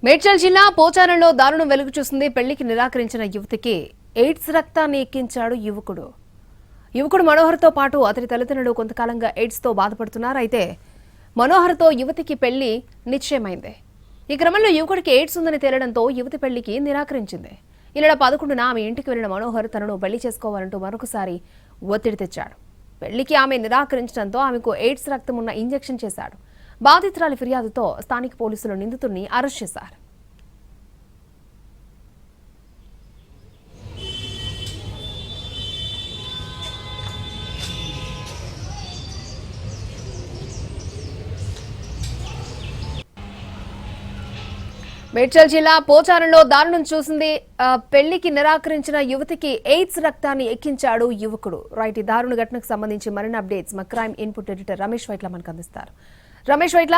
మేడ్చల్ జిల్లా పోచారంలో దారుణం వెలుగు చూసింది. పెళ్లికి నిరాకరించిన యువతికి ఎయిడ్స్ రక్తాన్ని ఎక్కించాడు యువకుడు మనోహర్తో పాటు అతని తల్లిదండ్రులు కొంతకాలంగా ఎయిడ్స్తో బాధపడుతున్నారు. అయితే మనోహర్తో యువతికి పెళ్లి నిశ్చయమైంది. ఈ క్రమంలో యువకుడికి ఎయిడ్స్ ఉందని తేలడంతో యువతి పెళ్లికి నిరాకరించింది. ఈ నెల 11న ఆమె ఇంటికి వెళ్లిన మనోహర్ తనను పెళ్లి చేసుకోవాలంటూ మరొకసారి ఒత్తిడి తెచ్చాడు. పెళ్లికి ఆమె నిరాకరించడంతో ఆమెకు ఎయిడ్స్ రక్తం ఉన్న ఇంజెక్షన్ చేశాడు. బాధితురాలి ఫిర్యాదుతో స్థానిక పోలీసులు నిందితుడిని అరెస్ట్ చేశారు. మేడ్చల్ జిల్లా పోచారంలో దారుణం చూసింది. పెళ్లికి నిరాకరించిన యువతికి ఎయిడ్స్ రక్తాన్ని ఎక్కించాడు యువకుడు. రైట్, ఈ దారుణ ఘటనకు సంబంధించి మరిన్ని అప్డేట్స్ మా crime input editor Ramesh Vaitla మనకు అందిస్తారు. రమేష్ వైట్ల,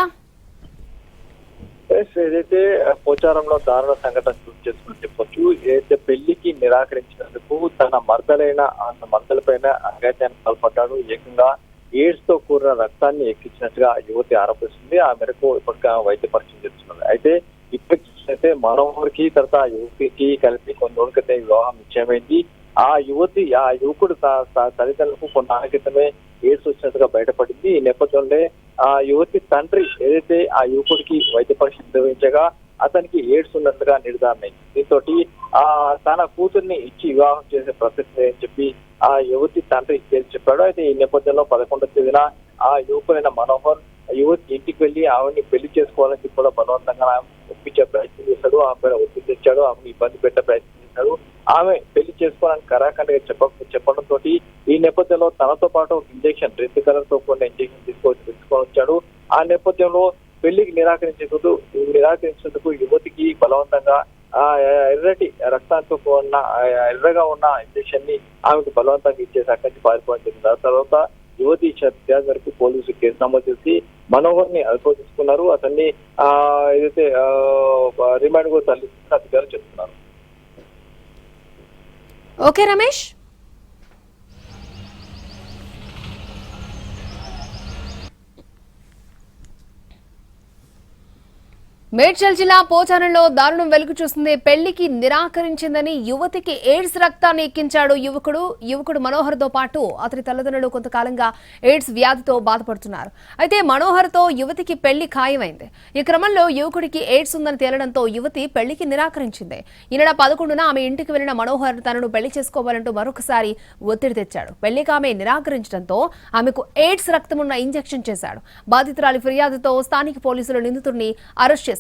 ఏదైతే పోచారంలో దారుణ సంఘటన చూసి చేసుకుని చెప్పొచ్చు. ఏదైతే పెళ్లికి నిరాకరించినందుకు తన మర్దల పైన అఘాత్యానికి పాల్పడ్డాడు. ఏకంగా ఎయిడ్స్ తో కూడిన రక్తాన్ని ఎక్కించినట్టుగా యువతి ఆరోపిస్తుంది. ఆ మేరకు ఇప్పటికే వైద్య పరీక్షలు చేస్తున్నారు. అయితే ఇప్పటికి చూసినట్టే మనోహర్ కి తర్వాత యువతికి కలిపి కొన్ని రోజుల క్రితం వివాహం నిశ్చయమైంది. ఆ యువకుడు తల్లిదండ్రులకు కొన్నాళ్ళ క్రితమే ఎయిడ్స్ వచ్చినట్టుగా బయటపడింది. ఈ నేపథ్యంలో ఆ యువతి తండ్రి ఏదైతే ఆ యువకుడికి వైద్య పరీక్ష నిర్వహించగా అతనికి ఎయిడ్స్ ఉన్నట్లుగా నిర్ధారణ అయింది. దీంతో తన కూతుర్ని ఇచ్చి వివాహం చేసే ప్రసక్తి అని చెప్పి ఆ యువతి తండ్రి చెప్పాడు. అయితే ఈ నేపథ్యంలో 11వ తేదీన ఆ యువకుడైన మనోహర్ యువతి ఇంటికి వెళ్లి ఆవిడని పెళ్లి చేసుకోవాలని చెప్పి కూడా బలవంతంగా ఒప్పించే ప్రయత్నం చేశాడు. ఆమె ఒత్తిడి తెచ్చాడు. ఆమెను ఇబ్బంది పెట్టే ప్రయత్నం చేశాడు. ఆమె పెళ్లి చేసుకోవాలని కరాఖండిగా చెప్పడంతో ఈ నేపథ్యంలో తనతో పాటు ఒక ఇంజెక్షన్ రెడ్ కలర్ తో కొన్ని ఇంజెక్షన్ తీసుకొని వచ్చాడు. ఆ నేపథ్యంలో పెళ్లికి నిరాకరించేందుకు యువతికి బలవంతంగా ఎర్రటి రక్తంతో ఎర్రగా ఉన్న ఇంజెక్షన్ ని ఆమెకు బలవంతంగా ఇచ్చేసి అక్కడి నుంచి పారిపోవడం జరిగింది. ఆ తర్వాత యువతి ఫిర్యాదు వరకు పోలీసులు కేసు నమోదు చేసి మనోహర్ ని అదుపులో తీసుకున్నారు. అతన్ని ఏదైతే రిమాండ్ కూడా తరలిస్తున్న అధికారులు చెప్తున్నారు. ఓకే రమేష్. మేడ్చల్ జిల్లా పోచారంలో దారుణం వెలుగు చూస్తుంది. పెళ్లికి నిరాకరించిందని యువతికి ఎయిడ్స్ రక్తాన్ని ఎక్కించాడు యువకుడు మనోహర్తో పాటు అతని తల్లిదండ్రులు కొంతకాలంగా ఎయిడ్స్ వ్యాధితో బాధపడుతున్నారు. అయితే మనోహర్తో యువతికి పెళ్లి ఖాయమైంది. ఈ క్రమంలో యువకుడికి ఎయిడ్స్ ఉందని తేలడంతో యువతి పెళ్లికి నిరాకరించింది. ఈ నెల 11న ఆమె ఇంటికి వెళ్లిన మనోహర్ తనను పెళ్లి చేసుకోవాలంటూ మరొకసారి ఒత్తిడి తెచ్చాడు. పెళ్లికి ఆమె నిరాకరించడంతో ఆమెకు ఎయిడ్స్ రక్తం ఉన్న ఇంజెక్షన్ చేశాడు. బాధితురాలి ఫిర్యాదుతో స్థానిక పోలీసులు నిందితుడిని అరెస్ట్ చేశారు.